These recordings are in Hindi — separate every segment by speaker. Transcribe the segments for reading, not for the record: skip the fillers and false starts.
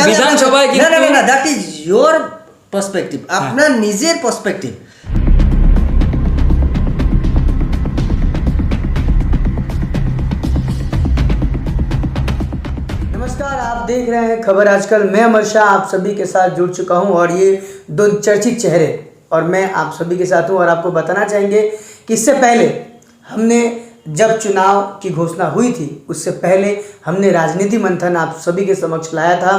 Speaker 1: বিধানসভায়
Speaker 2: না, দ্যাট ইজ ইয়োর পার্সপেক্টিভ, আপনার নিজের পার্সপেক্টিভ। नमस्कार, आप देख रहे हैं खबर आजकल। मैं अमर शाह आप सभी के साथ जुड़ चुका हूं और ये दो चर्चित चेहरे और मैं आप सभी के साथ हूं और आपको बताना चाहेंगे कि इससे पहले हमने जब चुनाव की घोषणा हुई थी उससे पहले हमने राजनीति मंथन आप सभी के समक्ष लाया था।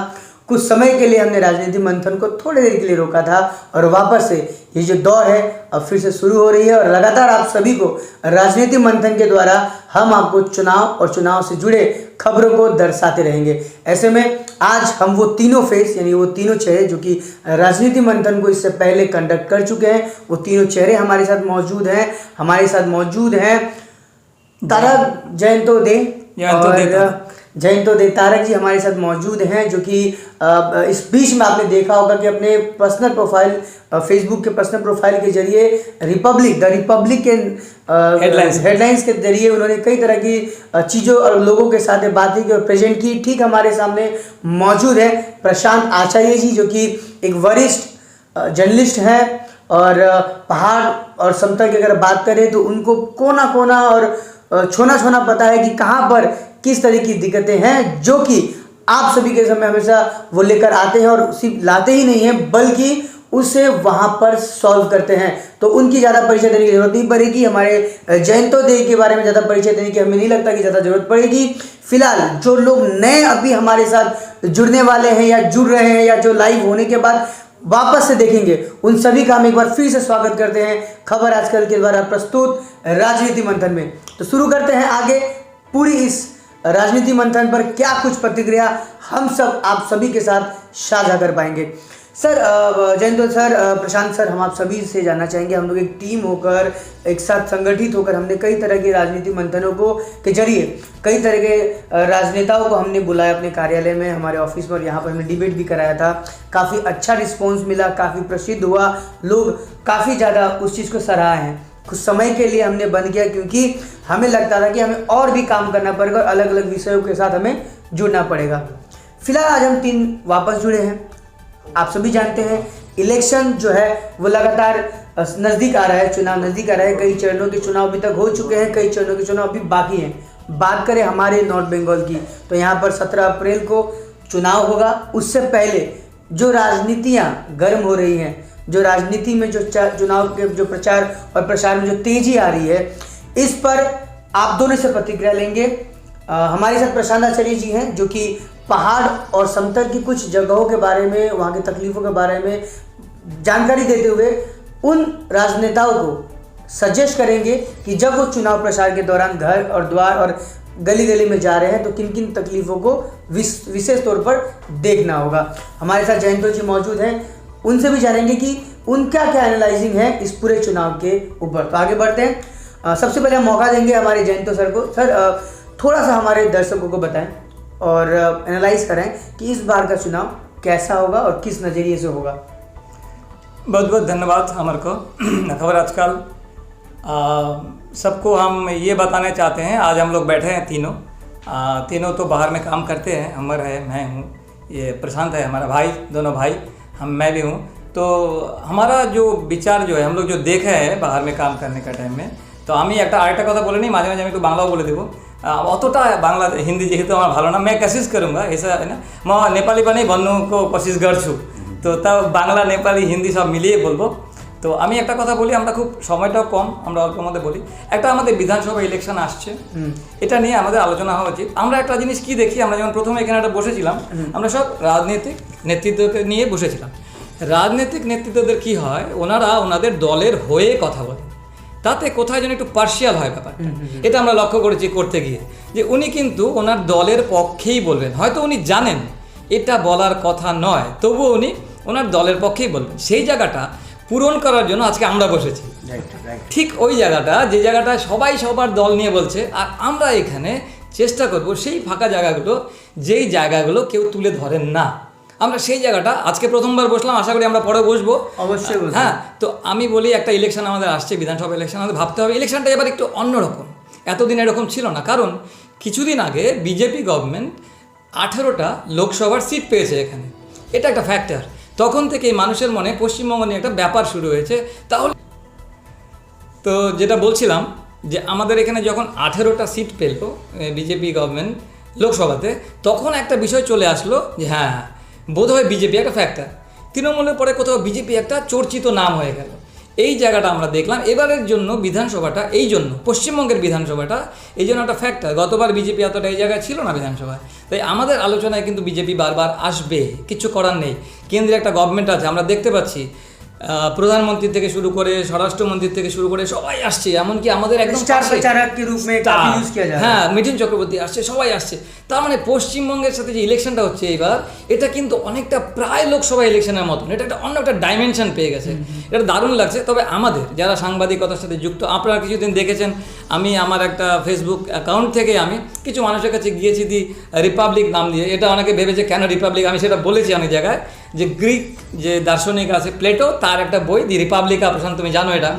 Speaker 2: कुछ समय के लिए हमने राजनीति मंथन को थोड़ी देर के लिए रोका था और वापस से ये जो दौर है अब फिर से शुरू हो रही है और लगातार आप सभी को राजनीति मंथन के द्वारा हम आपको चुनाव और चुनाव से जुड़े खबरों को दर्शाते रहेंगे। ऐसे में आज हम वो तीनों फेस यानी वो तीनों चेहरे जो कि राजनीति मंथन को इससे पहले कंडक्ट कर चुके हैं, वो तीनों चेहरे हमारे साथ मौजूद हैं। हमारे साथ मौजूद हैं तारक जयंतो दे तारक जी हमारे साथ मौजूद हैं, जो कि इस बीच में आपने देखा होगा कि अपने पर्सनल प्रोफाइल फेसबुक के पर्सनल प्रोफाइल के जरिए द रिपब्लिक के हेडलाइंस के जरिए उन्होंने कई तरह की चीज़ों और लोगों के साथ बातें की और प्रेजेंट की। ठीक हमारे सामने मौजूद है प्रशांत आचार्य जी, जो कि एक वरिष्ठ जर्नलिस्ट हैं और पहाड़ और समतल की अगर बात करें तो उनको कोना कोना और छोना छोना पता है कि कहाँ पर किस तरह की दिक्कतें हैं, जो कि आप सभी के समय हमेशा वो लेकर आते हैं और सिर्फ लाते ही नहीं हैं बल्कि उसे वहाँ पर सॉल्व करते हैं। तो उनकी ज़्यादा परिचय देने की जरूरत नहीं पड़ेगी। हमारे जयंतो दे के बारे में ज़्यादा परिचय देने की हमें नहीं लगता कि ज़्यादा जरूरत पड़ेगी। फिलहाल जो लोग नए अभी हमारे साथ जुड़ने वाले हैं या जुड़ रहे हैं या जो लाइव होने के बाद वापस से देखेंगे, उन सभी का हम एक बार फिर से स्वागत करते हैं खबर आजकल के द्वारा प्रस्तुत राजनीति मंथन में। तो शुरू करते हैं आगे पूरी इस राजनीति मंथन पर क्या कुछ प्रतिक्रिया हम सब आप सभी के साथ साझा कर पाएंगे। सर जयंतो सर, प्रशांत सर, हम आप सभी से जानना चाहेंगे, हम लोग एक टीम होकर एक साथ संगठित होकर हमने कई तरह के राजनीति मंथनों को के जरिए कई तरह के राजनेताओं को हमने बुलाया अपने कार्यालय में, हमारे ऑफिस पर, यहाँ पर हमने डिबेट भी कराया था। काफ़ी अच्छा रिस्पॉन्स मिला, काफ़ी प्रसिद्ध हुआ, लोग काफ़ी ज़्यादा उस चीज़ को सराहे हैं। कुछ समय के लिए हमने बंद किया क्योंकि हमें लगता था कि हमें और भी काम करना पड़ेगा और अलग अलग विषयों के साथ हमें जुड़ना पड़ेगा। फिलहाल आज हम 3 वापस जुड़े हैं। आप सभी जानते हैं इलेक्शन जो है वो लगातार नज़दीक आ रहा है, चुनाव नज़दीक आ रहा है। कई चरणों के चुनाव अभी तक हो चुके हैं, कई चरणों के चुनाव अभी बाकी हैं। बात करें हमारे नॉर्थ बंगाल की तो यहाँ पर 17 अप्रैल को चुनाव होगा। उससे पहले जो राजनीतियाँ गर्म हो रही हैं, जो राजनीति में जो चुनाव के जो प्रचार और प्रसार में जो तेजी आ रही है, इस पर आप दोनों से प्रतिक्रिया लेंगे। हमारे साथ प्रशांत आचार्य जी हैं, जो कि पहाड़ और समतल की कुछ जगहों के बारे में, वहाँ की तकलीफ़ों के बारे में जानकारी देते हुए उन राजनेताओं को सजेस्ट करेंगे कि जब वो चुनाव प्रचार के दौरान घर और द्वार और गली गली में जा रहे हैं तो किन किन तकलीफ़ों को विशेष तौर पर देखना होगा। हमारे साथ जयंतो जी मौजूद हैं, उनसे भी जानेंगे कि उनका क्या एनालाइजिंग है इस पूरे चुनाव के ऊपर। तो आगे बढ़ते हैं। सबसे पहले हम मौका देंगे हमारे जयंतो सर को। सर थोड़ा सा हमारे दर्शकों को बताएं और एनालाइज करें कि इस बार का चुनाव कैसा होगा और किस नज़रिए से होगा।
Speaker 1: बहुत बहुत धन्यवाद अमर को। खबर आजकल सबको हम ये बताना चाहते हैं, आज हम लोग बैठे हैं तीनों तो बाहर में काम करते हैं। अमर है, मैं हूँ, ये प्रशांत है हमारा भाई, दोनों भाई, मैं भी हूँ। तो हमारा जो विचार जो है, हम लोग जो देखे हैं बाहर में काम करने का टाइम में, तो আমি একটা আরেকটা কথা বলে নিই, মাঝে মাঝে আমি একটু বাংলাও বলে দেবো। অতটা বাংলা হিন্दी যেহেতু আমার ভালো না, मैं कोशिश करूँगा ऐसा है ना, म नेपाली पनि भन्नुको कोशिश गर्छु। তো তাও বাংলা নেপালি হিন্দি সব মিলিয়ে বলবো। তো আমি একটা কথা বলি, আমরা খুব সময়টাও কম, আমরা অল্পের মধ্যে বলি। একটা আমাদের বিধানসভা ইলেকশন আসছে, এটা নিয়ে আমাদের আলোচনা হওয়া উচিত। আমরা একটা জিনিস কি দেখি, আমরা যেমন প্রথমে এখানে একটা বসেছিলাম, আমরা সব রাজনৈতিক নেতৃত্বকে নিয়ে বসেছিলাম। রাজনৈতিক নেতৃত্বদের কি হয়, ওনারা ওনাদের দলের হয়ে কথা বলে, তাতে কোথায় যেন একটু পার্শিয়াল হয় ব্যাপারটা। এটা আমরা লক্ষ্য করেছি করতে গিয়ে, যে উনি কিন্তু ওনার দলের পক্ষেই বলবেন। হয়তো উনি জানেন এটা বলার কথা নয়, তবুও উনি ওনার দলের পক্ষেই বলবেন। সেই জায়গাটা পূরণ করার জন্য আজকে আমরা বসেছি। ঠিক ওই জায়গাটা, যে জায়গাটা সবাই সবার দল নিয়ে বলছে, আর আমরা এখানে চেষ্টা করব সেই ফাঁকা জায়গাগুলো, যেই জায়গাগুলো কেউ তুলে ধরেন না, আমরা সেই জায়গাটা আজকে প্রথমবার বসলাম, আশা করি আমরা পরে বসবো
Speaker 2: অবশ্যই।
Speaker 1: হ্যাঁ, তো আমি বলি একটা ইলেকশন আমাদের আসছে, বিধানসভা ইলেকশন, আমাদের ভাবতে হবে ইলেকশনটা এবার একটু অন্যরকম। এতদিন এরকম ছিল না, কারণ কিছুদিন আগে বিজেপি গভর্নমেন্ট 18টা লোকসভার সিট পেয়েছে এখানে, এটা একটা ফ্যাক্টর। তখন থেকেই মানুষের মনে পশ্চিমবঙ্গ নিয়ে একটা ব্যাপার শুরু হয়েছে। তাহলে তো যেটা বলছিলাম যে আমাদের এখানে যখন 18টা সিট পেল বিজেপি গভর্নমেন্ট লোকসভাতে, তখন একটা বিষয় চলে আসলো যে হ্যাঁ বোধহয় বিজেপি একটা ফ্যাক্টর। তৃণমূলের পরে কোথাও বিজেপি একটা চর্চিত নাম হয়ে গেল। এই জায়গাটা আমরা দেখলাম এবারের জন্য বিধানসভাটা, এই জন্য পশ্চিমবঙ্গের বিধানসভাটা এই জন্য একটা ফ্যাক্টর। গতবার বিজেপি এতটা এই জায়গায় ছিল না বিধানসভায়, তাই আমাদের আলোচনায় কিন্তু বিজেপি বারবার আসবে, কিছু করার নেই। কেন্দ্রে একটা গভর্নমেন্ট আছে, আমরা দেখতে পাচ্ছি প্রধানমন্ত্রী থেকে শুরু করে স্বরাষ্ট্রমন্ত্রী থেকে শুরু করে সবাই আসছে, এমনকি আমাদের একদম হ্যাঁ মিঠুন চক্রবর্তী আসছে, সবাই আসছে। তার মানে পশ্চিমবঙ্গের সাথে যে ইলেকশনটা হচ্ছে এইবার, এটা কিন্তু অনেকটা প্রায় লোকসভা ইলেকশনের মতন, এটা একটা অন্য একটা ডাইমেনশন পেয়ে গেছে, এটা দারুণ লাগছে। তবে আমাদের যারা সাংবাদিকতার সাথে যুক্ত, আপনারা কিছুদিন দেখেছেন আমি আমার একটা ফেসবুক অ্যাকাউন্ট থেকে আমি কিছু মানুষের কাছে গিয়েছি দি রিপাবলিক নাম দিয়ে। এটা অনেকে ভেবেছে কেন রিপাবলিক, আমি সেটা বলেছি অনেক জায়গায় যে গ্রিক যে দার্শনিক আছে প্লেটো, তার একটা বই দি রিপাবলিকা, প্রশান্ত তুমি জানো এটা,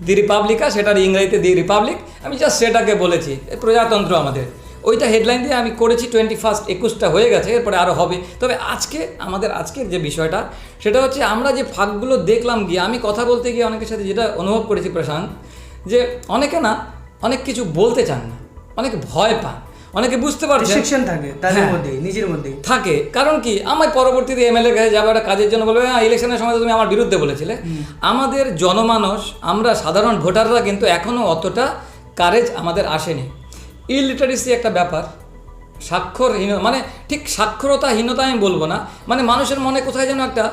Speaker 1: দি রিপাবলিকা, সেটার ইংরেজিতে দি রিপাবলিক। আমি জাস্ট সেটাকে বলেছি প্রজাতন্ত্র আমাদের, ওইটা হেডলাইন দিয়ে আমি করেছি। 21টা হয়ে গেছে, এরপরে আরও হবে। তবে আজকের যে বিষয়টা সেটা হচ্ছে আমরা যে ফাঁকগুলো দেখলাম গিয়ে, আমি কথা বলতে গিয়ে অনেকের সাথে যেটা অনুভব করেছি প্রশান্ত, যে অনেকে না অনেক কিছু বলতে চান না, অনেকে ভয় পান, অনেকে বুঝতে পারছে
Speaker 2: থাকে তাদের মধ্যে, নিজের মধ্যে থাকে।
Speaker 1: কারণ কি, আমার পরবর্তীতে এমএলএ কাছে যাবো একটা কাজের জন্য, বলবে হ্যাঁ ইলেকশনের সময় তুমি আমার বিরুদ্ধে বলেছিলে। আমাদের জনমানস, আমরা সাধারণ ভোটাররা কিন্তু এখনও অতটা কারেজ আমাদের আসেনি। ইলিটারেসি একটা ব্যাপার, সাক্ষরহীন, মানে ঠিক সাক্ষরতাহীনতা আমি বলবো না, মানে মানুষের মনে কোথায় যেন একটা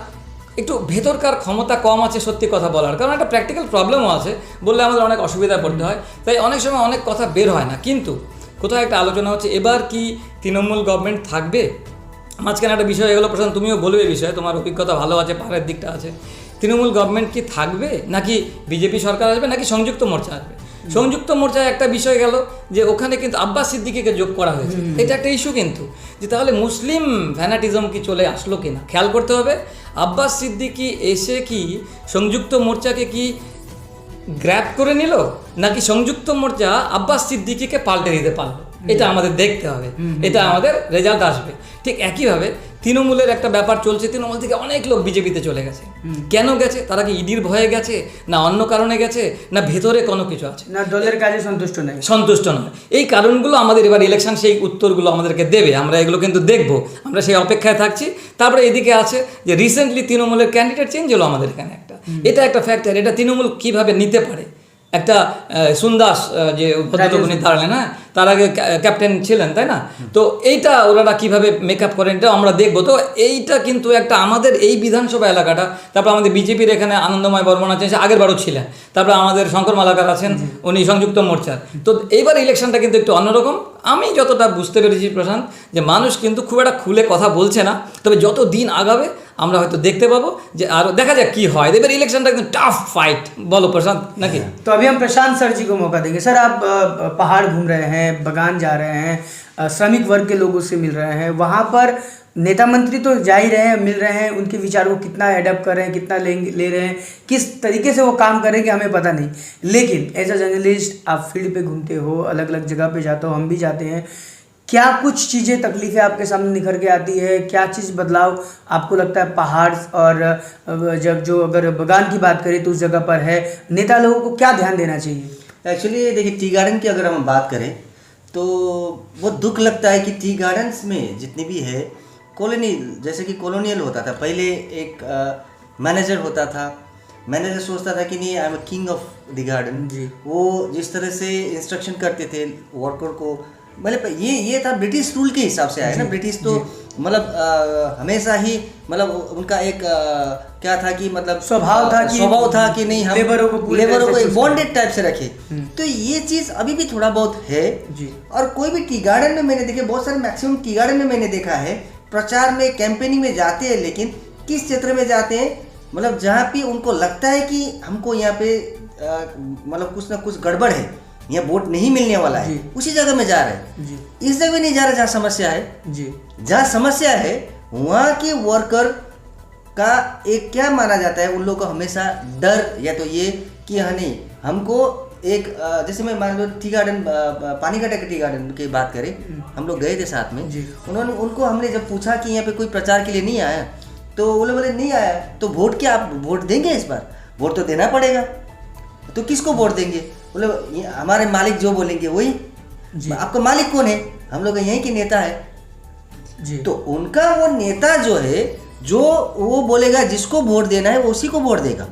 Speaker 1: একটু ভেতরকার ক্ষমতা কম আছে সত্যি কথা বলার, কারণ একটা প্র্যাকটিক্যাল প্রবলেমও আছে, বললে আমাদের অনেক অসুবিধায় পড়তে হয়, তাই অনেক সময় অনেক কথা বের হয় না। কিন্তু কোথাও একটা আলোচনা হচ্ছে এবার কি তৃণমূল গভর্নমেন্ট থাকবে। মাঝখানে একটা বিষয় এগুলো প্রশান্ত তুমিও বলবে বিষয়ে, তোমার অভিজ্ঞতা ভালো আছে, পাহাড়ের দিকটা আছে। তৃণমূল গভর্নমেন্ট কি থাকবে, নাকি বিজেপি সরকার আসবে, নাকি সংযুক্ত মোর্চা আসবে। সংযুক্ত মোর্চায় একটা বিষয় গেল যে ওখানে কিন্তু আব্বাস সিদ্দিকীকে যোগ করা হয়েছে, এটা একটা ইস্যু কিন্তু, যে তাহলে মুসলিম ফ্যানাটিজম কি চলে আসলো কিনা খেয়াল করতে হবে। আব্বাস সিদ্দিকী এসে কি সংযুক্ত মোর্চাকে কি গ্র্যাব করে নিল, নাকি সংযুক্ত মোর্চা আব্বাস সিদ্দিকীকে পাল্টে দিতে পারলো, এটা আমাদের দেখতে হবে, এটা আমাদের রেজাল্ট আসবে। ঠিক একইভাবে তৃণমূলের একটা ব্যাপার চলছে, তৃণমূল থেকে অনেক লোক বিজেপিতে চলে গেছে। কেন গেছে? তারা কি ইডির ভয়ে গেছে, না অন্য কারণে গেছে, না ভেতরে কোনো কিছু আছে,
Speaker 2: না দলের কাজে
Speaker 1: সন্তুষ্ট নয়। এই কারণগুলো আমাদের এবার ইলেকশন সেই উত্তরগুলো আমাদেরকে দেবে, আমরা এগুলো কিন্তু দেখব, আমরা সেই অপেক্ষায় থাকছি। তারপরে এদিকে আছে যে রিসেন্টলি তৃণমূলের ক্যান্ডিডেট চেঞ্জ হলো আমাদের এখানে একটা, এটা একটা ফ্যাক্টর, এটা তৃণমূল কীভাবে নিতে পারে। একটা সুন্দাস যে ভদ্রলোক উনি দাঁড়ালেন, হ্যাঁ তার আগে ক্যাপ্টেন ছিলেন, তাই না? তো এইটা ওনারা কীভাবে মেকআপ করেন এটা আমরা দেখবো। তো এইটা কিন্তু একটা আমাদের এই বিধানসভা এলাকাটা, তারপর আমাদের বিজেপির এখানে আনন্দময় বর্মন আছেন, সে আগের বারও ছিলেন, তারপর আমাদের শঙ্কর মালাকার আছেন, উনি সংযুক্ত মোর্চার। তো এইবার ইলেকশনটা কিন্তু একটু অন্যরকম। আমি যতটা বুঝতে পেরেছি প্রশান্ত, যে মানুষ কিন্তু খুব একটা খুলে কথা বলছে না, তবে যত দিন আগাবে আমরা হয়তো দেখতে পাবো যে আরো দেখা যাক কি হয়। এবার ইলেকশনটা একদম টাফ ফাইট, বলো प्रशांत নাকি?
Speaker 2: तो अभी हम प्रशांत सर जी को मौका देंगे। सर आप पहाड़ घूम रहे हैं, बगान जा रहे हैं, श्रमिक वर्ग के लोगों से मिल रहे हैं, वहाँ पर नेता मंत्री तो जा ही रहे हैं, मिल रहे हैं, उनके विचार को कितना एडप्ट कर रहे हैं, कितना ले रहे हैं, किस तरीके से वो काम करेंगे हमें पता नहीं। लेकिन एज अ जर्नलिस्ट आप फील्ड पे घूमते हो, अलग अलग जगह पे जाते हो, हम भी जाते हैं, क्या कुछ चीज़ें तकलीफ़ें आपके सामने निखर के आती है? क्या चीज़ बदलाव आपको लगता है पहाड़ और जब जो अगर बगान की बात करें तो उस जगह पर है, नेता लोगों को क्या ध्यान देना चाहिए?
Speaker 3: एक्चुअली देखिए, टी गार्डन की अगर हम बात करें तो वो दुख लगता है कि टी गार्डन्स में जितनी भी है कॉलोनी, जैसे कि कॉलोनियल होता था पहले, एक मैनेजर होता था, मैनेजर सोचता था कि नहीं I am king of the garden. वो जिस तरह से इंस्ट्रक्शन करते थे वर्कर को, मतलब ये था ब्रिटिश रूल के हिसाब से आया ना। ब्रिटिश तो मतलब हमेशा ही मतलब उनका एक क्या था कि मतलब
Speaker 2: स्वभाव था कि
Speaker 3: नहीं हम लेबरों को एक बॉन्डेड टाइप से रखे। तो ये चीज़ अभी भी थोड़ा बहुत है जी। और कोई भी टी गार्डन में मैंने देखे, बहुत सारे मैक्सिमम टी गार्डन में मैंने देखा है प्रचार में, कैंपेनिंग में जाते हैं, लेकिन किस क्षेत्र में जाते हैं, मतलब जहाँ पे उनको लगता है कि हमको यहाँ पे मतलब कुछ ना कुछ गड़बड़ है, यहाँ वोट नहीं मिलने वाला है, उसी जगह में जा रहे हैं। इस जगह नहीं जा रहे जहाँ समस्या है जी। जहाँ समस्या है वहाँ के वर्कर का एक क्या माना जाता है, उन लोगों को हमेशा डर, या तो ये कि हाँ नहीं हमको एक जैसे मैं मान लो टी गार्डन, पानीघाटा के टी गार्डन की बात करें, हम लोग गए थे साथ में। उनको हमने जब पूछा कि यहाँ पे कोई प्रचार के लिए नहीं आया, तो वो लोग बोले नहीं आया तो वोट क्या आप वोट देंगे? इस बार वोट तो देना पड़ेगा। तो किसको वोट देंगे? बोले हमारे मालिक जो बोलेंगे वही। आपका मालिक कौन है? हम लोग यहीं के नेता है जी। तो उनका वो नेता जो है, जो वो बोलेगा जिसको वोट देना है वो उसी को वोट देगा,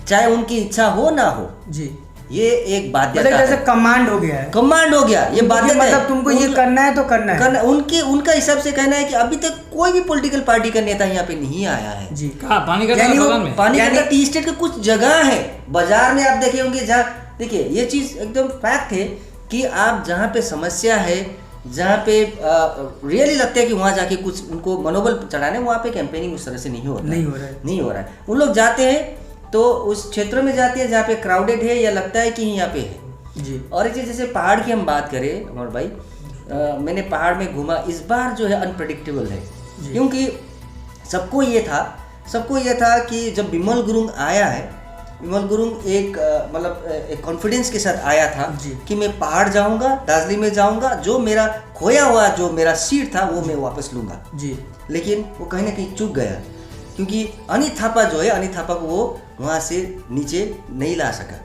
Speaker 3: चाहे उनकी इच्छा हो ना हो जी। ये एक बाध्यता
Speaker 2: है, जैसे कमांड हो गया है,
Speaker 3: कमांड हो गया ये बाध्यता,
Speaker 2: मतलब तुमको ये करना है तो करना है।
Speaker 3: उनका हिसाब से कहना है कि अभी तक कोई भी पॉलिटिकल पार्टी का नेता यहाँ पे नहीं आया है जी। पानीघाटा टी स्टेट के कुछ जगह है, बाजार में आप देखे होंगे जहाँ, देखिए ये चीज एकदम फैक्ट है कि आप जहाँ पे समस्या है, जहाँ पे रियली लगता है कि वहाँ जाके कुछ उनको मनोबल चढ़ाने, वहाँ पे कैंपेनिंग उस तरह से नहीं हो रहा है। उन लोग जाते हैं तो उस क्षेत्रों में जाते हैं जहाँ पे क्राउडेड है या लगता है कि यहाँ पे है जी। और एक जैसे पहाड़ की हम बात करें अमर भाई, मैंने पहाड़ में घूमा, इस बार जो है अनप्रेडिक्टेबल है, क्योंकि सबको ये था कि जब बिमल गुरुंग आया है, बिमल गुरुंग एक मतलब एक कॉन्फिडेंस के साथ आया था कि मैं पहाड़ जाऊंगा, दार्जिलिंग में जाऊंगा, जो मेरा खोया हुआ जो मेरा सीट था वो मैं वापस लूंगा जी। लेकिन वो कहीं ना कहीं चूक गया, क्योंकि अनित थापा जो है, अनित थापा को वो वहाँ से नीचे नहीं ला सका,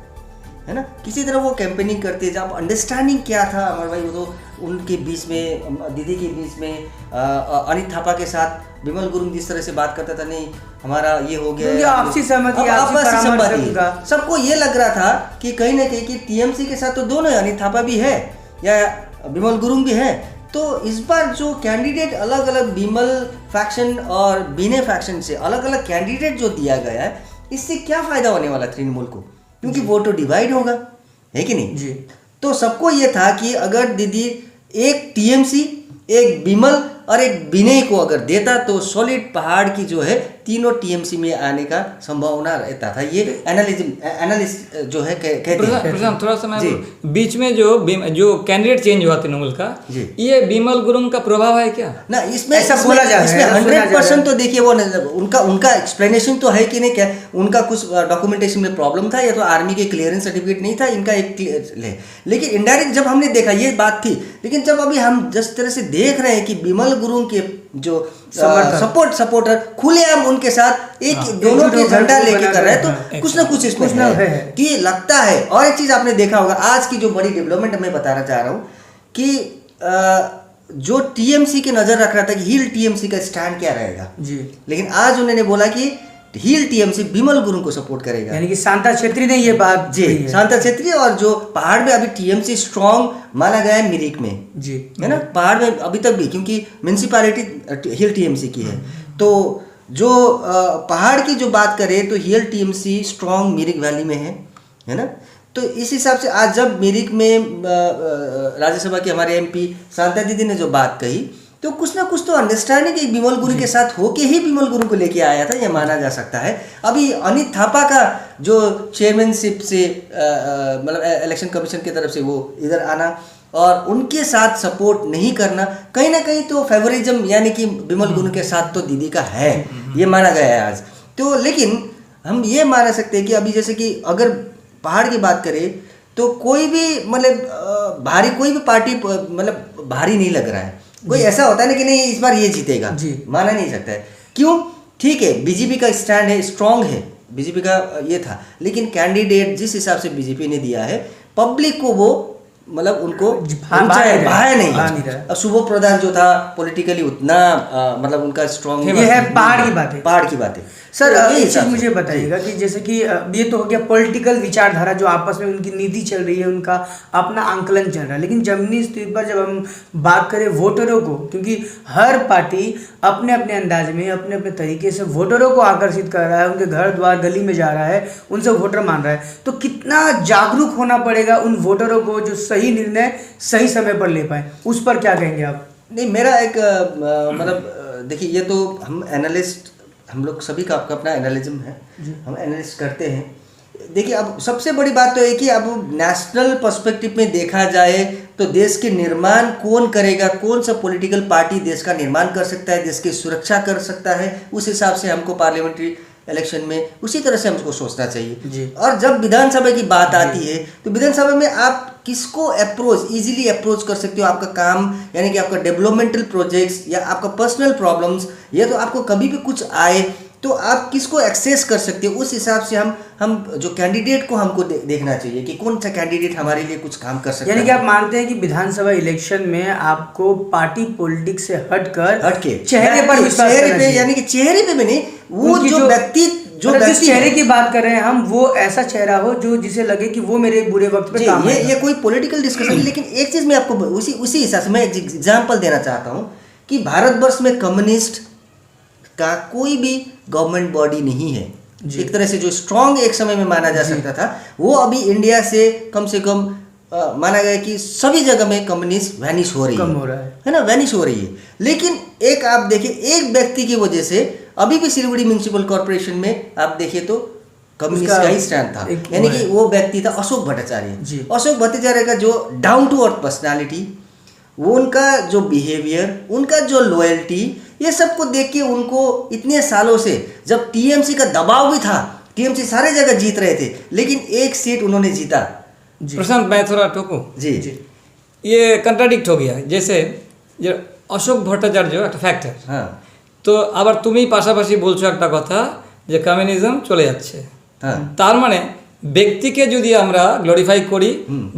Speaker 3: है ना। किसी तरह वो कैंपेनिंग करते, जब अंडरस्टैंडिंग क्या था हमारे भाई, वो तो उनके बीच में, दीदी के बीच में, अनित थापा के साथ बिमल गुरुंग जिस तरह से बात करता था, नहीं हमारा ये हो गया, आपसी सहमति, सबको ये लग रहा था कि कहीं ना कहीं कि टीएमसी के साथ तो दोनों है, अनित थापा भी है या बिमल गुरुंग भी है। तो इस बार जो कैंडिडेट अलग अलग बिमल फैक्शन और बीने फैक्शन से अलग अलग कैंडिडेट जो दिया गया है, इससे क्या फायदा होने वाला तृणमूल को, क्योंकि वोट तो डिवाइड होगा, है कि नहीं जी। तो सबको ये था कि अगर दीदी एक टीएमसी, एक बिमल और एक विनय को अगर देता तो सॉलिड पहाड़ की जो है तीनों टीएमसी में आने का संभावना रहता था। ये एनालिस्ट जो है कहते हैं।
Speaker 1: थोड़ा सा मैं बीच में जो कैंडिडेट चेंज हुआ तृणमूल का, ये बिमल गुरुंग का प्रभाव है क्या
Speaker 3: ना इसमें? ऐसा बोला जा रहा है 100% तो देखिए वो उनका एक्सप्लेनेशन तो है कि नहीं, क्या उनका कुछ डॉक्यूमेंटेशन में प्रॉब्लम था या तो आर्मी के क्लियरेंस सर्टिफिकेट नहीं था, इनका एक लेकिन इनडायरेक्ट जब हमने देखा ये बात थी। लेकिन जब अभी हम जिस तरह से देख रहे हैं कि बिमल गुरुंग के जो सपोर्टर खुलेआम उनके साथ एक दोनों के झंडा लेके कर रहे हैं, तो कुछ ना कुछ इसमें है कि लगता है। और एक चीज आपने देखा होगा, आज की जो बड़ी डेवलपमेंट मैं बताना चाह रहा हूँ कि जो टीएमसी के नजर रख रहा था कि हील टीएमसी का स्टैंड क्या रहेगा जी, लेकिन आज उन्होंने बोला कि हील टीएमसी बिमल गुरुंग को सपोर्ट करेगा,
Speaker 2: यानी कि शांता छेत्री ने ये बात
Speaker 3: जी, शांता छेत्री। और जो पहाड़ में अभी टीएमसी स्ट्रॉन्ग माना गया है मिरिक में जी, है ना, पहाड़ में अभी तक भी, क्योंकि म्यूनसिपैलिटी हील टीएमसी की है। तो जो पहाड़ की जो बात करें तो hill TMC strong Mirik valley में है ना। तो इस हिसाब से आज जब मिरिक में राज्यसभा के हमारे एमपी शांता दीदी ने जो बात कही, तो कुछ ना कुछ तो अंडरस्टैंडिंग एक बिमल गुरुंग के साथ होके ही बिमल गुरुंग को लेके आया था, यह माना जा सकता है। अभी अनित थापा का जो चेयरमैनशिप से मतलब इलेक्शन कमीशन की तरफ से वो इधर आना और उनके साथ सपोर्ट नहीं करना, कहीं ना कहीं तो फेवरिज्म, यानी कि बिमल गुरुंग के साथ तो दीदी का है, ये माना गया है आज तो। लेकिन हम ये मान सकते हैं कि अभी जैसे कि अगर पहाड़ की बात करें तो कोई भी मतलब भारी, कोई भी पार्टी मतलब भारी नहीं लग रहा है। कोई ऐसा होता है ना कि नहीं इस बार ये जीतेगा जी, माना नहीं सकता है। क्यों? ठीक है, बीजेपी का स्टैंड है, स्ट्रांग है, बीजेपी का ये था, लेकिन कैंडिडेट जिस हिसाब से बीजेपी ने दिया है, पब्लिक को वो मतलब उनको भाया नहीं। अब शुभो प्रधान जो था पॉलिटिकली उतना मतलब उनका स्ट्रॉन्ग,
Speaker 2: ये है पहाड़ की बातें।
Speaker 3: सर
Speaker 2: एक चीज मुझे बताइएगा कि जैसे कि ये तो हो गया पॉलिटिकल विचारधारा, जो आपस में उनकी नीति चल रही है, उनका अपना आंकलन चल रहा है, लेकिन जमीनी स्थिति पर जब हम बात करें वोटरों को, क्योंकि हर पार्टी अपने अपने अंदाज में, अपने अपने तरीके से वोटरों को आकर्षित कर रहा है, उनके घर द्वार गली में जा रहा है, उनसे वोटर मान रहा है, तो कितना जागरूक होना पड़ेगा उन वोटरों को जो सही निर्णय सही समय पर ले पाए, उस पर क्या कहेंगे आप?
Speaker 3: नहीं, मेरा एक मतलब देखिए, ये तो हम एनालिस्ट, हम लोग सभी का अपना एनालिज्म है, हम एनालिस्ट करते हैं। देखिए, अब सबसे बड़ी बात तो है कि अब नेशनल पर्सपेक्टिव में देखा जाए तो देश के निर्माण कौन करेगा, कौन सा पॉलिटिकल पार्टी देश का निर्माण कर सकता है, देश की सुरक्षा कर सकता है, उस हिसाब से हमको पार्लियामेंट्री इलेक्शन में, उसी तरह से हमको सोचना चाहिए।
Speaker 2: जी।
Speaker 3: और जब विधानसभा की बात आती है तो विधानसभा में आप किसको इजीली अप्रोच कर सकते हो, आपका काम यानी कि आपका डेवलपमेंटल प्रोजेक्ट्स या आपका पर्सनल प्रॉब्लम्स, या तो आपको कभी भी कुछ आए तो आप किसको एक्सेस कर सकते हो, उस हिसाब से हम जो कैंडिडेट को हमको देखना चाहिए कि कौन सा कैंडिडेट हमारे लिए कुछ काम कर सकता है।
Speaker 2: यानी कि आप मानते हैं कि विधानसभा इलेक्शन में आपको पार्टी पॉलिटिक्स से हटके चेहरे पर विश्वास करना चाहिए।
Speaker 3: यानी कि चेहरे पे भी नहीं, वो जो व्यक्ति
Speaker 2: जिस चेहरे की बात कर रहे हैं हम, वो ऐसा चेहरा हो जो जिसे लगे कि वो मेरे बुरे वक्त पे काम आएगा।
Speaker 3: ये कोई पॉलिटिकल डिस्कशन नहीं, लेकिन एक चीज मैं आपको उसी हिसाब से मैं एक एग्जांपल देना चाहता हूँ कि भारतवर्ष में कम्युनिस्ट का कोई भी गवर्नमेंट बॉडी नहीं है। एक तरह से जो स्ट्रांग एक समय में माना जा सकता था, वो अभी इंडिया से कम माना गया कि सभी जगह में कम्युनिस्ट वैनिश हो रही है ना, वैनिश हो रही है। लेकिन एक आप देखिए, एक व्यक्ति की वजह से अभी भी सिलीगुड़ी म्युनिसिपल कॉर्पोरेशन में आप देखिए तो कम्युनिस्ट का ही स्टैंड था, यानी कि वो व्यक्ति था अशोक भट्टाचार्य। अशोक भट्टाचार्य का जो डाउन टू अर्थ पर्सनालिटी, वो उनका जो बिहेवियर, उनका जो लॉयल्टी, ये सबको देख के उनको इतने सालों से, जब टीएमसी का दबाव भी था, टीएमसी सारे जगह जीत रहे थे, लेकिन एक सीट उन्होंने जीता।
Speaker 1: प्रशांत, मैं थोड़ा टोकूं
Speaker 3: जी,
Speaker 1: ये कंट्राडिक्ट हो गया। जैसे যে অশোক ভট্টাচার্য একটা ফ্যাক্টর,
Speaker 3: হ্যাঁ,
Speaker 1: তো আবার তুমি পাশাপাশি বলছো একটা কথা যে কমিউনিজম চলে যাচ্ছে,
Speaker 3: হ্যাঁ,
Speaker 1: তার মানে ব্যক্তিকে যদি আমরা গ্লোরিফাই করি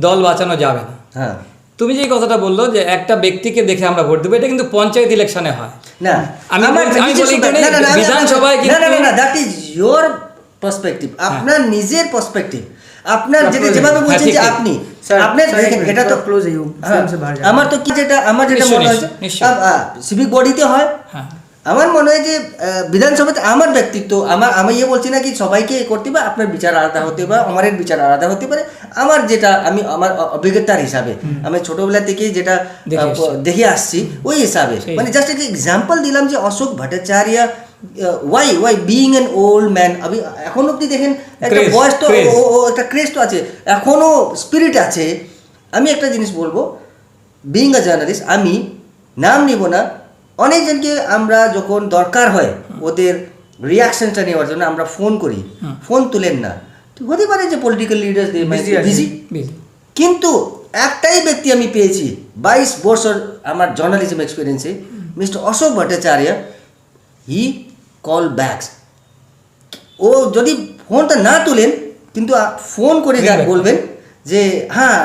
Speaker 1: দল বাঁচানো যাবে না।
Speaker 3: হ্যাঁ,
Speaker 1: তুমি যে কথাটা বললো যে একটা ব্যক্তিকে দেখে আমরা ভোট দেবো, এটা কিন্তু পঞ্চায়েত ইলেকশনে হয়
Speaker 3: না।
Speaker 1: আমি বলি বিধানসভায়
Speaker 3: দ্যাট ইজ ইয়োর পার্সপেক্টিভ, আপনার নিজের পার্সপেক্টিভ, আপনার যেভাবে বলছেন যে আপনি আপনার দেখেন, এটা তো ক্লোজ আমার তো কি যেটা মনে হয় সিভিক বডিতে হয়, আমার মনে হয় যে বিধানসভাতে আমার ব্যক্তিত্ব, আমি ইয়ে বলছি না কি সবাইকে করতে পারে, আপনার বিচার আলাদা হতে পারে, আমার বিচার আলাদা হতে পারে, আমার যেটা আমার অভিজ্ঞতার হিসাবে, আমি ছোটবেলা থেকেই যেটা দেখে আসছি ওই হিসাবে, মানে জাস্ট একটা এক্সাম্পল দিলাম যে Ashok Bhattacharya why being an old man, আমি এখন অব্দি দেখেন একটা বয়স তো, একটা ক্রেজ তো আছে, এখনো স্পিরিট আছে। আমি একটা জিনিস বলবো, বিইং আ জার্নালিস্ট, আমি নাম নিব না, অনেকজনকে আমরা যখন দরকার হয় ওদের রিয়াকশনটা নেওয়ার জন্য আমরা ফোন করি, ফোন তুলেন না, হতে পারে যে পলিটিক্যাল লিডার্স বিজি, কিন্তু একটাই ব্যক্তি আমি পেয়েছি 22 বছর আমার জার্নালিজম এক্সপিরিয়েন্সে, mister Ashok Bhattacharya, he call backs. ও যদি ফোনটা না তুলেন কিন্তু ফোন করে বলবেন যে হ্যাঁ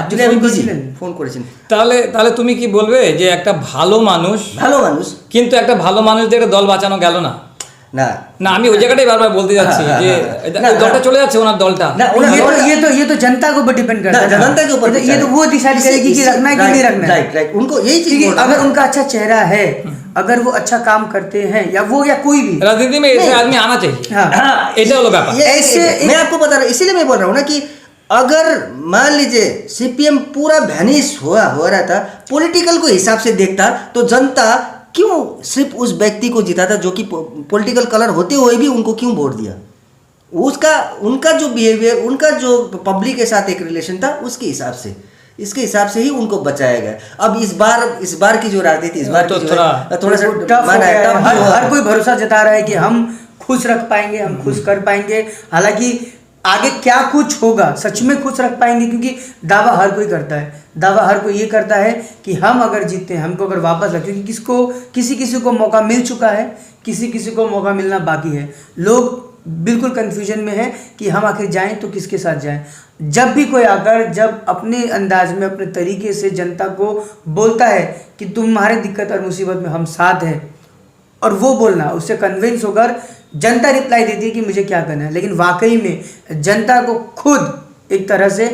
Speaker 3: আপনি আমি বিজি, ফোন করেছেন।
Speaker 1: তাহলে তুমি কি বলবে যে একটা ভালো মানুষ কিন্তু একটা ভালো মানুষদের দল বাঁচানো গেল না?
Speaker 3: না
Speaker 1: না, আমি ওই জায়গাটাই বারবার বলতে যাচ্ছি যে দলটা চলে যাচ্ছে, ওনার দলটা।
Speaker 2: ये तो जनता के ऊपर डिपेंड करता है, जनता के ऊपर, ये तो वो डिसाइड करेगी कि रखना है कि नहीं रखना है।
Speaker 3: राइट, उनको यही चीज,
Speaker 2: अगर उनका अच्छा चेहरा है, अगर वो अच्छा काम करते हैं, या वो या कोई भी
Speaker 1: राजनीति में ऐसे आदमी आना चाहिए। এটা হলো ব্যাপার।
Speaker 3: मैं आपको बता रहा हूँ, इसीलिए मैं बोल रहा हूँ ना कि अगर मान लीजिए सीपीएम पूरा वैनिश हो रहा था, पॉलिटिकल को हिसाब से देखता, तो जनता क्यों सिर्फ उस व्यक्ति को जिताता जो कि पॉलिटिकल कलर होते हुए भी उनको क्यों वोट दिया? उनका जो बिहेवियर, उनका जो पब्लिक के साथ एक रिलेशन था, उसके हिसाब से, इसके हिसाब से ही उनको बचाया गया। अब इस बार की जो राजनीति, इस बार
Speaker 1: तो
Speaker 3: की
Speaker 1: थोड़ा
Speaker 3: सा
Speaker 2: हर कोई भरोसा जता रहा है कि हम खुश रख पाएंगे, हम खुश कर पाएंगे। हालांकि आगे क्या कुछ होगा, सच में खुश रख पाएंगे, क्योंकि दावा हर कोई करता है, दावा हर कोई ये करता है कि हम अगर जीतते हैं, हमको अगर वापस रखें, क्योंकि किसी को मौका मिल चुका है, किसी को मौका मिलना बाकी है। लोग बिल्कुल कन्फ्यूजन में है कि हम आखिर जाएं तो किसके साथ जाएं। जब भी कोई आकर जब अपने अंदाज में, अपने तरीके से जनता को बोलता है कि तुम्हारे दिक्कत और मुसीबत में हम साथ हैं, और वो बोलना, उससे कन्विंस होकर जनता रिप्लाई देती है कि मुझे क्या करना है। लेकिन वाकई में जनता को खुद एक तरह से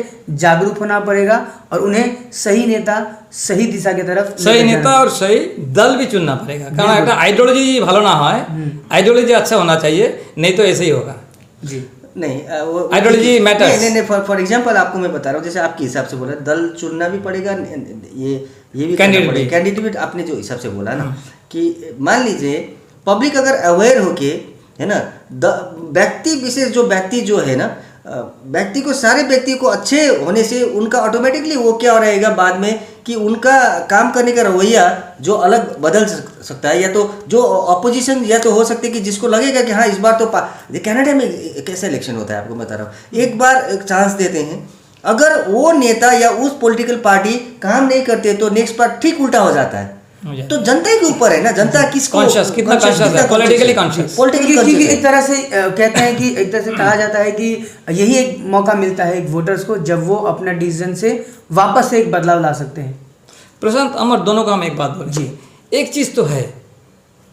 Speaker 2: जागरूक होना पड़ेगा और उन्हें सही नेता, सही दिशा की तरफ,
Speaker 1: सही नेता और सही दल भी चुनना पड़ेगा। कारण একটা आइडियोलॉजी ভালো না হয়, आइडियोलॉजी अच्छा होना चाहिए, नहीं तो ऐसे ही होगा।
Speaker 3: जी नहीं,
Speaker 1: आइडियोलॉजी मैटर्स।
Speaker 3: नहीं, फॉर एग्जांपल आपको मैं बता रहा हूँ, जैसे आपके हिसाब से बोला, दल चुनना भी पड़ेगा, ये भी कैंडिडेट आपने जो हिसाब से बोला ना, कि मान लीजिए पब्लिक अगर अवेयर होके, है ना, व्यक्ति विशेष जो है ना, व्यक्ति को, सारे व्यक्ति को अच्छे होने से उनका ऑटोमेटिकली वो क्या रहेगा बाद में कि उनका काम करने का रवैया जो अलग बदल सकता है, या तो जो अपोजिशन या तो हो सकती है कि जिसको लगेगा कि हाँ इस बार तो कनाडा में कैसा इलेक्शन होता है आपको बता रहा हूँ, एक बार एक चांस देते हैं, अगर वो नेता या उस पॉलिटिकल पार्टी काम नहीं करते तो नेक्स्ट बार ठीक उल्टा हो जाता है। तो जनता के ऊपर है ना, जनता किसको
Speaker 1: कॉन्शियस, कितना कॉन्शियस है, पॉलिटिकली कॉन्शियस।
Speaker 2: क्योंकि एक तरह से कहते हैं कि एक तरह से कहा जाता है कि यही एक मौका मिलता है एक वोटर्स को जब वो अपना डिसीजन से वापस से एक बदलाव ला सकते हैं।
Speaker 1: प्रशांत अमर दोनों को हम एक बात बोले, जी एक चीज तो है,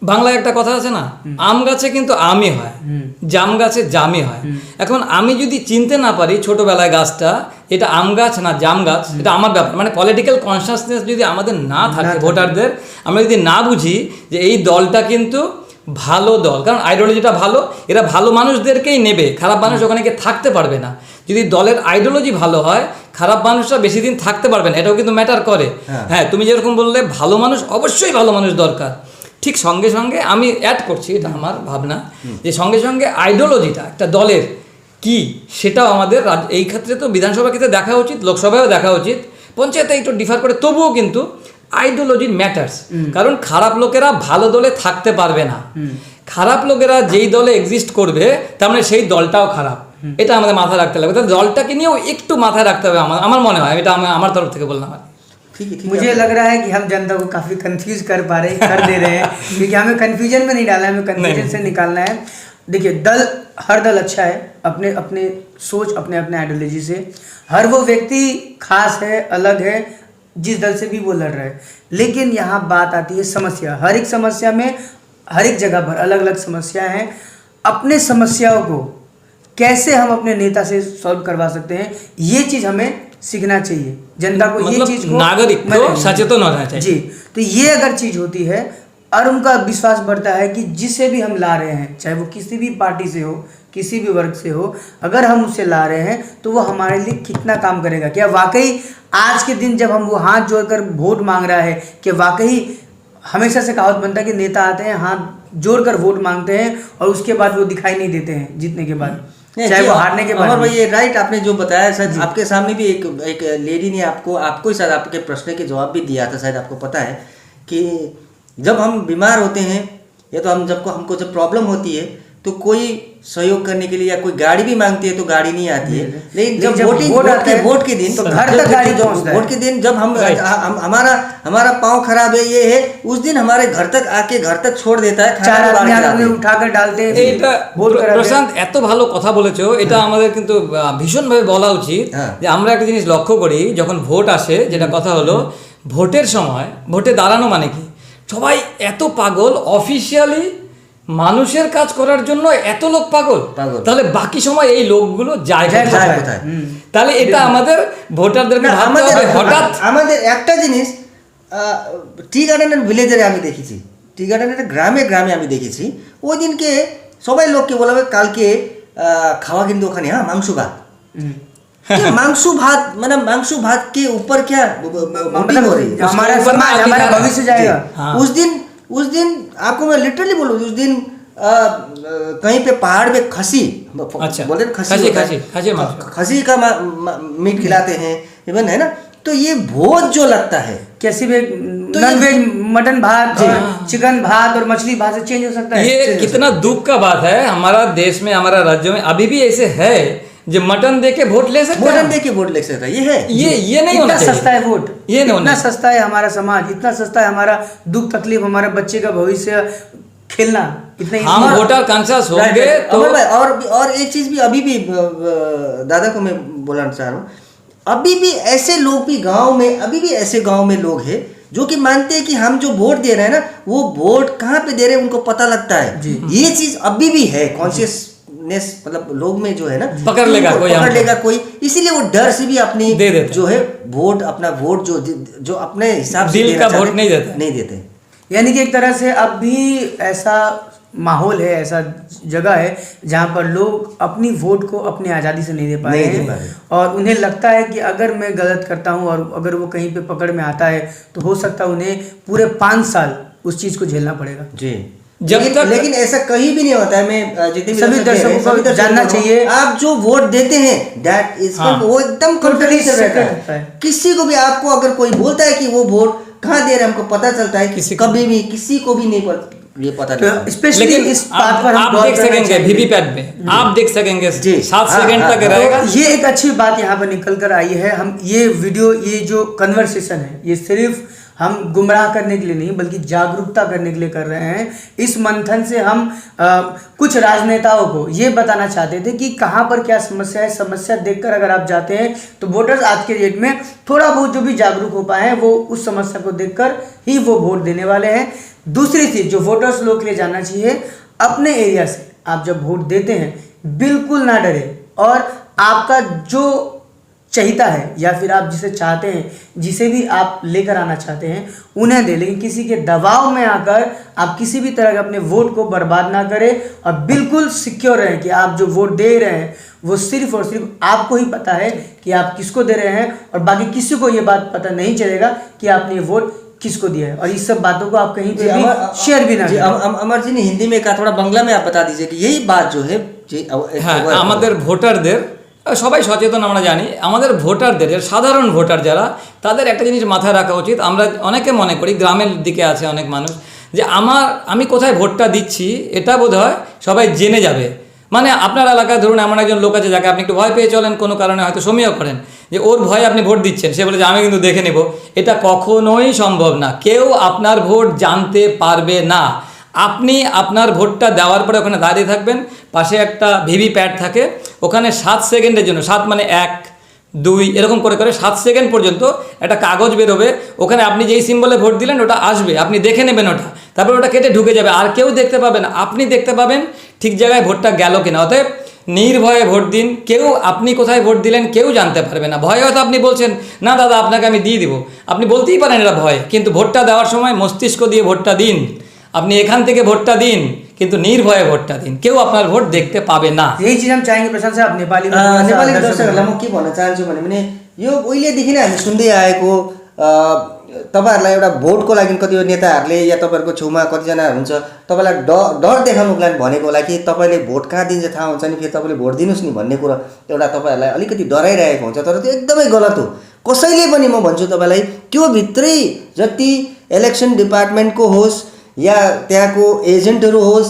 Speaker 1: বাংলায় একটা কথা আছে না, আম গাছে কিন্তু আমই হয়, জাম গাছে জামই হয়। এখন আমি যদি চিনতে না পারি ছোটবেলায় গাছটা এটা আম গাছ না জাম গাছ, এটা আমার ব্যাপার, মানে পলিটিক্যাল কনসাসনেস যদি আমাদের না থাকে ভোটারদের, আমরা যদি না বুঝি যে এই দলটা কিন্তু ভালো দল, কারণ আইডিওলজিটা ভালো, এরা ভালো মানুষদেরকেই নেবে, খারাপ মানুষ ওখানে গিয়ে থাকতে পারবে না। যদি দলের আইডিওলজি ভালো হয় খারাপ মানুষরা বেশি দিন থাকতে পারবে না, এটাও কিন্তু ম্যাটার করে। হ্যাঁ তুমি যেরকম বললে ভালো মানুষ, অবশ্যই ভালো মানুষ দরকার, ঠিক সঙ্গে সঙ্গে আমি অ্যাড করছি, এটা আমার ভাবনা, যে সঙ্গে সঙ্গে আইডিওলজিটা একটা দলের কি সেটাও আমাদের এই ক্ষেত্রে তো বিধানসভা ক্ষেত্রে দেখা উচিত, লোকসভায়ও দেখা উচিত, পঞ্চায়েতে একটু ডিফার করে, তবুও কিন্তু আইডিওলজি ম্যাটার্স। কারণ খারাপ লোকেরা ভালো দলে থাকতে পারবে না, খারাপ লোকেরা যেই দলে এক্সিস্ট করবে তার মানে সেই দলটাও খারাপ, এটা আমাদের মাথায় রাখতে লাগবে। তাহলে দলটাকে নিয়েও একটু মাথায় রাখতে হবে আমার মনে হয়, এটা আমার তরফ থেকে বললাম।
Speaker 2: मुझे लग रहा है कि हम जनता को काफ़ी कंफ्यूज कर दे रहे हैं क्योंकि हमें कंफ्यूजन में नहीं डालना है, हमें कंफ्यूजन से निकालना है। देखिए हर दल अच्छा है अपने अपने सोच, अपने अपने आइडियोलॉजी से, हर वो व्यक्ति खास है, अलग है जिस दल से भी वो लड़ रहा है। लेकिन यहाँ बात आती है समस्या, हर एक समस्या में हर एक जगह पर अलग अलग समस्या हैं, अपने समस्याओं को कैसे हम अपने नेता से सॉल्व करवा सकते हैं, ये चीज़ हमें सीखना चाहिए। जनता को मतलब ये चीज़ को
Speaker 1: नागरिक को सचेतन होना चाहिए
Speaker 2: जी। तो ये अगर चीज़ होती है और उनका विश्वास बढ़ता है कि जिसे भी हम ला रहे हैं, चाहे वो किसी भी पार्टी से हो, किसी भी वर्ग से हो, अगर हम उसे ला रहे हैं तो वो हमारे लिए कितना काम करेगा। क्या वाकई आज के दिन जब हम वो हाथ जोड़कर वोट मांग रहा है, कि वाकई हमेशा से कहावत बनता है कि नेता आते हैं हाथ जोड़कर वोट मांगते हैं और उसके बाद वो दिखाई नहीं देते हैं जीतने के बाद, चाहे वो हारने के बाद।
Speaker 3: भाई ये राइट आपने जो बताया, शायद आपके सामने भी एक लेडी ने आपको शायद आपके प्रश्न के जवाब भी दिया था, शायद आपको पता है कि जब हम बीमार होते हैं या तो हमको जब प्रॉब्लम होती है तो कोई सहयोग करने के लिए या कोई गाड़ी भी मांगती है तो गाड़ी नहीं आती है, लेकिन जब वोट के दिन तो घर तक गाड़ी पहुंचता है। वोट के दिन जब हमारा पाँव खराब है, ये है, उस दिन हमारे घर तक आके घर तक छोड़ देता है,
Speaker 2: উঠাकर डालते हैं।
Speaker 1: এটা প্রশান্ত এত ভালো কথা বলেছো, এটা আমাদের কিন্তু ভীষণভাবে বলা উচিত যে আমরা একটা জিনিস লক্ষ্য করি, যখন ভোট আসে, যেটা কথা হলো ভোটের সময়, ভোটে দাঁড়ানো মানে কি, সবাই এত পাগল, অফিসিয়ালি মানুষের কাজ করার জন্য এত লোক পাগল, তাহলে বাকি সময় এই লোকগুলো যায় কোথায়? তাহলে এটা আমাদের ভোটারদেরকে ভাবতে হবে। হঠাৎ
Speaker 3: আমাদের একটা জিনিস টি গার্ডেনের ভিলেজে আমি দেখেছি, টি গার্ডেনের গ্রামে আমি দেখেছি, ওই দিনকে সবাই লোককে বলাবে কালকে খাওয়া কিন্তু ওখানে মাংস ভাত, मांस भात, मतलब मांस भात के ऊपर क्या वोटिंग हो रही है,
Speaker 2: हमारा भविष्य जाएगा।
Speaker 3: उस दिन आपको मैं लिटरली बोलूँ, उस दिन कहीं पे पहाड़ पे खसी,
Speaker 1: अच्छा,
Speaker 3: बोलते हैं खसी का मीट खिलाते हैं इवन, है ना। तो ये भोज जो लगता है,
Speaker 2: कैसे भी नॉन वेज मटन भात, चिकन भात और मछली भात से चेंज हो सकता है।
Speaker 1: ये कितना दुख का बात है, हमारा देश में, हमारा राज्य में अभी भी ऐसे है जो मटन देके वोट ले सकते हैं,
Speaker 3: मटन देके वोट ले सकता है।
Speaker 1: ये नहीं होना चाहिए।
Speaker 2: सस्ता है वोट,
Speaker 1: ये नहीं
Speaker 2: इतना सस्ता है हमारा समाज, इतना सस्ता है हमारा दुख तकलीफ, हमारा बच्चे का भविष्य खेलना, इतना
Speaker 1: हम वोटर कॉन्शियस होंगे तो।
Speaker 3: और एक चीज भी अभी भी दादा को मैं बोलना चाह रहा हूँ, अभी भी ऐसे लोग भी गांव में, अभी भी ऐसे गांव में लोग हैं जो कि मानते हैं कि हम जो वोट दे रहे हैं ना, वो वोट कहाँ पे दे रहे हैं उनको पता लगता है। ये चीज अभी भी है, कॉन्शियसनेस मतलब लोग में जो है ना,
Speaker 1: पकड़ लेगा
Speaker 3: कोई, इसीलिए वो डर से भी अपनी जो है वोट, अपना वोट जो अपने हिसाब से
Speaker 1: दिल का वोट नहीं देते।
Speaker 2: यानी कि एक तरह से अब भी ऐसा माहौल है, ऐसा जगह है जहाँ पर लोग अपनी वोट को अपनी आज़ादी से नहीं दे पा रहे हैं, और उन्हें लगता है कि अगर मैं गलत करता हूँ और अगर वो कहीं पे पकड़ में आता है तो हो सकता है उन्हें पूरे 5 साल उस चीज़ को झेलना पड़ेगा।
Speaker 3: जी, लेकिन ऐसा कहीं भी नहीं होता है। मैं जितने भी
Speaker 2: सभी दर्शकों को जानना चाहिए,
Speaker 3: आप जो वोट देते हैं दैट इज वो एकदम कॉन्फिडेंशियल रहता है। किसी को भी आपको अगर कोई बोलता है कि वो वोट कहाँ दे रहे हैं, हमको पता चलता है, कभी भी किसी को भी नहीं ये पता नहीं।
Speaker 2: स्पेशली इस बात पर
Speaker 1: आप देख सकेंगे वीवीपैट में, आप देख सकेंगे 7 सेकंड तक रहेगा।
Speaker 2: ये एक अच्छी बात यहाँ पर निकल कर आई है। हम ये वीडियो, ये जो कन्वर्सेशन है, ये सिर्फ हम गुमराह करने के लिए नहीं बल्कि जागरूकता करने के लिए कर रहे हैं। इस मंथन से हम कुछ राजनेताओं को ये बताना चाहते थे कि कहाँ पर क्या समस्या है। समस्या देखकर अगर आप जाते हैं तो वोटर्स आज के डेट में थोड़ा बहुत जो भी जागरूक हो पाए हैं वो उस समस्या को देखकर ही वो वोट देने वाले हैं। दूसरी चीज़ जो वोटर्स लोग के लिए जानना चाहिए, अपने एरिया से आप जब वोट देते हैं बिल्कुल ना डरे, और आपका जो चाहता है या फिर आप जिसे चाहते हैं, जिसे भी आप लेकर आना चाहते हैं उन्हें दे, लेकिन किसी के दबाव में आकर आप किसी भी तरह के अपने वोट को बर्बाद ना करें। और बिल्कुल सिक्योर रहें कि आप जो वोट दे रहे हैं वो सिर्फ और सिर्फ आपको ही पता है कि आप किसको दे रहे हैं, और बाकी किसी को ये बात पता नहीं चलेगा कि आपने ये वोट किसको दिया है। और इस सब बातों को आप कहीं पे भी शेयर भी ना करें।
Speaker 3: अमर जी ने हिंदी में कहा, थोड़ा बांग्ला में आप बता दीजिए कि यही बात जो है
Speaker 1: আমাদের ভোটারদের সবাই সচেতন আমরা জানি, আমাদের ভোটারদের সাধারণ ভোটার যারা, তাদের একটা জিনিস মাথায় রাখা উচিত। আমরা অনেকে মনে করি, গ্রামের দিকে আছে অনেক মানুষ, যে আমি কোথায় ভোটটা দিচ্ছি এটা বোধহয় সবাই জেনে যাবে। মানে আপনার এলাকায় ধরুন এমন একজন লোক আছে যাকে আপনি একটু ভয় পেয়ে চলেন, কোনো কারণে হয়তো সমীহ করেন যে ওর ভয়ে আপনি ভোট দিচ্ছেন, সে বলে যে আমি কিন্তু দেখে নেব। এটা কখনোই সম্ভব না। কেউ আপনার ভোট জানতে পারবে না। আপনি আপনার ভোটটা দেওয়ার পরে ওখানে দাঁড়িয়ে থাকবেন, পাশে একটা ভিভিপ্যাট থাকে, ওখানে 7 সেকেন্ডের জন্য, 7 মানে 1 2 এরকম করে করে 7 সেকেন্ড পর্যন্ত একটা কাগজ বেরোবে, ওখানে আপনি যেই সিম্বলে ভোট দিলেন ওটা আসবে, আপনি দেখে নেবেন ওটা, তারপর ওটা কেটে ঢুকে যাবে, আর কেউ দেখতে পাবে না। আপনি দেখতে পাবেন ঠিক জায়গায় ভোটটা গেল কিনা। অতএব নির্ভয়ে ভোট দিন। কেউ আপনি কোথায় ভোট দিলেন কেউ জানতে পারবে না। ভয়ে হয়তো আপনি বলছেন না দাদা আপনাকে আমি দিয়ে দিব, আপনি বলতেই পারেন এটা ভয়, কিন্তু ভোটটা দেওয়ার সময় মস্তিষ্ক দিয়ে ভোটটা দিন। আপনি এখান থেকে ভোটটা দিন, কিন্তু निर्भय भोटটা दिन, কেউ আপনার ভোট দেখতে পাবে না।
Speaker 2: यही चीज हम चाहेंगे प्रशांत साहब। नेपाली
Speaker 3: दर्शकहरूलाई म के भन्न चाहन्छु भने यो उहिलेदेखि नै हामी सुन्दै आएको, तपाईँहरूलाई एउटा भोटको लागि कति नेताहरूले या तपाईँहरूको छेउमा कतिजना हुन्छ तपाईँलाई डर देखाउनुको लागि भनेको होला कि तपाईँले भोट कहाँ दिन्छ थाहा हुन्छ नि, फेरि तपाईँले भोट दिनुहोस् नि भन्ने कुरा एउटा तपाईँहरूलाई अलिकति डराइरहेको हुन्छ। तर त्यो एकदमै गलत हो। कसैले पनि म भन्छु तपाईँलाई, त्यो भित्रै जति इलेक्सन डिपार्टमेन्टको होस् या त्यहाँको एजेन्टहरू होस्,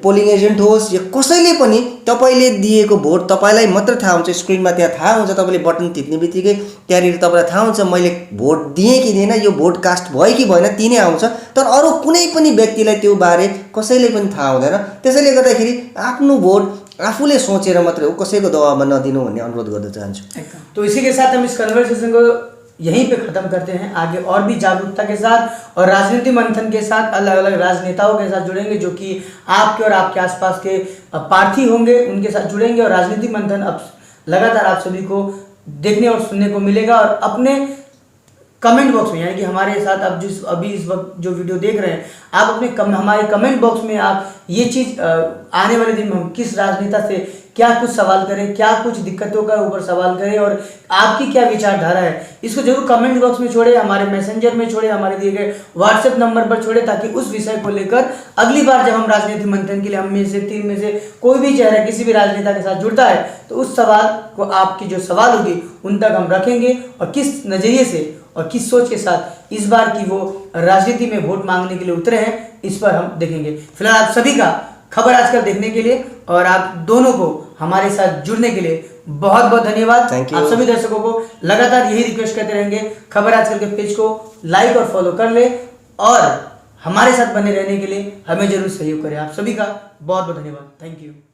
Speaker 3: पोलिङ एजेन्ट होस्, या कसैले पनि तपाईँले दिएको भोट तपाईँलाई मात्र थाहा हुन्छ। स्क्रिनमा त्यहाँ थाहा हुन्छ, तपाईँले बटन थिच्ने बित्तिकै त्यहाँनिर तपाईँलाई थाहा हुन्छ मैले भोट दिएँ कि दिएन, यो भोट कास्ट भयो कि भएन, ती नै आउँछ। तर अरू कुनै पनि व्यक्तिलाई त्यो बारे कसैले पनि थाहा हुँदैन। त्यसैले गर्दाखेरि आफ्नो भोट आफूले सोचेर मात्रै हो, कसैको दबावमा नदिनु भन्ने अनुरोध गर्न चाहन्छु।
Speaker 2: तो इसी के साथ हम इस कन्वर्सेशन को यहीं पे ख़त्म करते हैं। आगे और भी जागरूकता के साथ और राजनीति मंथन के साथ अलग अलग राजनेताओं के साथ जुड़ेंगे, जो कि आपके और आपके आसपास के प्रार्थी होंगे, उनके साथ जुड़ेंगे। और राजनीति मंथन अब लगातार आप सभी को देखने और सुनने को मिलेगा। और अपने कमेंट बॉक्स में, यानी कि हमारे साथ अब अभी इस वक्त जो वीडियो देख रहे हैं, आप अपने हमारे कमेंट बॉक्स में आप ये चीज़ आने वाले दिन में हम किस राजनेता से क्या कुछ सवाल करें, क्या कुछ दिक्कतों का ऊपर सवाल करें और आपकी क्या विचारधारा है, इसको जरूर कमेंट बॉक्स में छोड़े, हमारे मैसेंजर में छोड़े, हमारे दिए गए व्हाट्सएप नंबर पर छोड़े, ताकि उस विषय को लेकर अगली बार जब हम राजनीति मंथन के लिए हम में से 3 में से कोई भी चेहरा किसी भी राजनेता के साथ जुड़ता है तो उस सवाल को, आपकी जो सवाल होगी उन तक हम रखेंगे और किस नज़रिए से और किस सोच के साथ इस बार की वो राजनीति में वोट मांगने के लिए उतरे हैं, इस पर हम देखेंगे। फिलहाल आप सभी का खबर आजकल देखने के लिए और आप दोनों को हमारे साथ जुड़ने के लिए बहुत बहुत धन्यवाद। आप सभी दर्शकों को लगातार यही रिक्वेस्ट करते रहेंगे, खबर आजकल के पेज को लाइक और फॉलो कर ले और हमारे साथ बने रहने के लिए हमें जरूर सहयोग करें। आप सभी का बहुत बहुत धन्यवाद। Thank you.